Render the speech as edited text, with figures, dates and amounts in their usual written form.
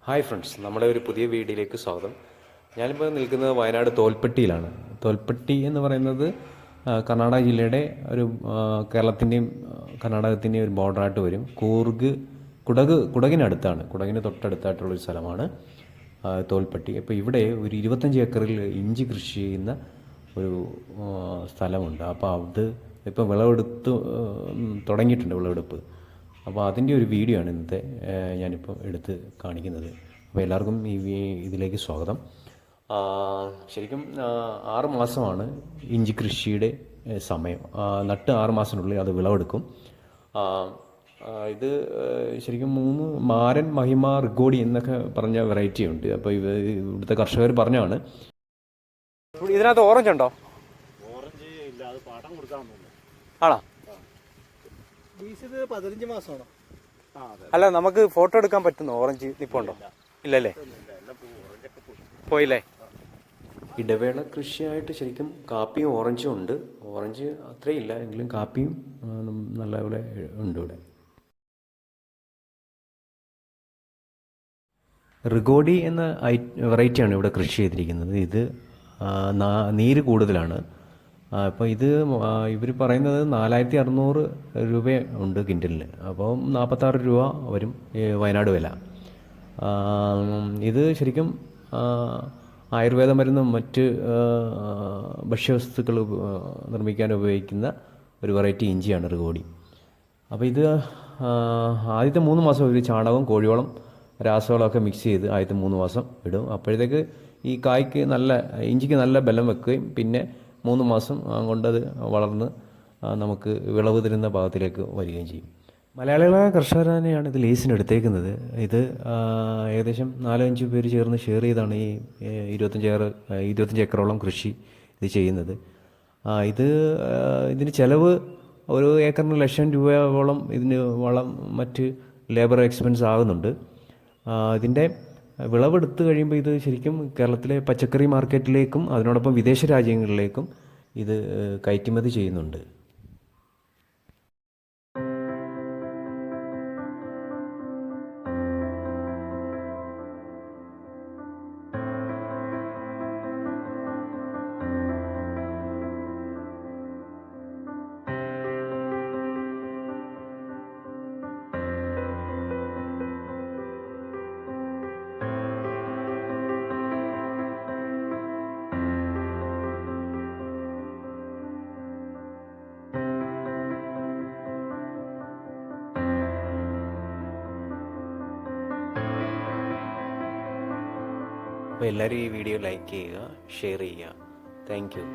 Hi friends, നമ്മുടെ ഒരു പുതിയ വീഡിയോയിലേക്ക് സ്വാഗതം. ഞാനിപ്പോൾ നിൽക്കുന്നത് വയനാട് തോൽപ്പെട്ടിയിലാണ്. തോൽപ്പെട്ടി എന്ന് പറയുന്നത് കർണാടക ജില്ലയുടെ ഒരു കേരളത്തിൻ്റെയും കർണാടകത്തിൻ്റെയും ഒരു ബോർഡറായിട്ട് വരും. കുടകിനടുത്താണ്, കുടകിന് തൊട്ടടുത്തായിട്ടുള്ളൊരു സ്ഥലമാണ് തോൽപ്പെട്ടി. അപ്പോൾ ഇവിടെ ഒരു 25 ഏക്കറിൽ ഇഞ്ചി കൃഷി ചെയ്യുന്ന ഒരു സ്ഥലമുണ്ട്. അപ്പോൾ അത് ഇപ്പോൾ വിളവെടുത്ത് തുടങ്ങിയിട്ടുണ്ട്, വിളവെടുപ്പ്. അപ്പോൾ അതിൻ്റെ ഒരു വീഡിയോ ആണ് ഇന്നത്തെ ഞാനിപ്പോൾ എടുത്ത് കാണിക്കുന്നത്. അപ്പോൾ എല്ലാവർക്കും ഇതിലേക്ക് സ്വാഗതം. ശരിക്കും 6 മാസമാണ് ഇഞ്ചി കൃഷിയുടെ സമയം. നട്ട് 6 മാസത്തിനുള്ളിൽ അത് വിളവെടുക്കും. ഇത് ശരിക്കും 3 മാരൻ, മഹിമ, റിഗോഡി എന്നൊക്കെ പറഞ്ഞ വെറൈറ്റി ഉണ്ട്. അപ്പോൾ ഇവിടുത്തെ കർഷകർ പറഞ്ഞാണ്. ഇതിനകത്ത് ഓറഞ്ച് ഉണ്ടോ? ഓറഞ്ച് ഇല്ല, അത് പാട്ടം കൊടുക്കാൻ ആണോ? 15 മാസമാണോ? അല്ല, നമുക്ക് ഫോട്ടോ എടുക്കാൻ പറ്റുന്ന ഓറഞ്ച് നിപ്പുണ്ടോ? ഇല്ലല്ലേ, പോയില്ലേ. ഇടവേള കൃഷിയായിട്ട് ശരിക്കും കാപ്പിയും ഓറഞ്ചും ഉണ്ട്. ഓറഞ്ച് അത്രയില്ല എങ്കിലും കാപ്പിയും നല്ലപോലെ ഉണ്ട് ഇവിടെ. റിഗോഡി എന്ന വെറൈറ്റിയാണ് ഇവിടെ കൃഷി ചെയ്തിരിക്കുന്നത്. ഇത് നീര് കൂടുതലാണ്. അപ്പോൾ ഇത് ഇവർ പറയുന്നത് 4600 രൂപ ഉണ്ട് കിൻഡലിന്. അപ്പോൾ 46 രൂപ വരും വയനാട് വില. ഇത് ശരിക്കും ആയുർവേദ മരുന്നും മറ്റ് ഭക്ഷ്യവസ്തുക്കൾ നിർമ്മിക്കാൻ ഉപയോഗിക്കുന്ന ഒരു വെറൈറ്റി ഇഞ്ചിയാണ് റിഗോഡി. അപ്പോൾ ഇത് ആദ്യത്തെ 3 മാസം ഒരു ചാണകവും കോഴിവളം രാസവളമൊക്കെ മിക്സ് ചെയ്ത് ആദ്യത്തെ 3 മാസം ഇടും. അപ്പോഴത്തേക്ക് ഈ ഇഞ്ചിക്ക് നല്ല ബലം വെക്കുകയും പിന്നെ 3 മാസം കൊണ്ടത് വളർന്ന് നമുക്ക് വിളവ് തരുന്ന ഭാഗത്തിലേക്ക് വരികയും ചെയ്യും. മലയാളികളായ കർഷകർ തന്നെയാണ് ഇത് ലീസിന് എടുത്തേക്കുന്നത്. ഇത് ഏകദേശം 4-5 പേര് ചേർന്ന് ഷെയർ ചെയ്താണ് ഈ 25 ഏക്കറോളം കൃഷി ഇത് ചെയ്യുന്നത്. ഇതിന് ചിലവ് ഒരു ഏക്കറിന് 1,00,000 രൂപയോളം ഇതിന് വളം മറ്റ് ലേബർ എക്സ്പെൻസ് ആകുന്നുണ്ട്. ഇതിൻ്റെ വിളവെടുത്ത് കഴിയുമ്പോൾ ഇത് ശരിക്കും കേരളത്തിലെ പച്ചക്കറി മാർക്കറ്റിലേക്കും അതിനോടൊപ്പം വിദേശ രാജ്യങ്ങളിലേക്കും ഇത് കയറ്റുമതി ചെയ്യുന്നുണ്ട്. അപ്പോൾ എല്ലാവരും ഈ വീഡിയോ ലൈക്ക് ചെയ്യുക, ഷെയർ ചെയ്യുക. Thank you.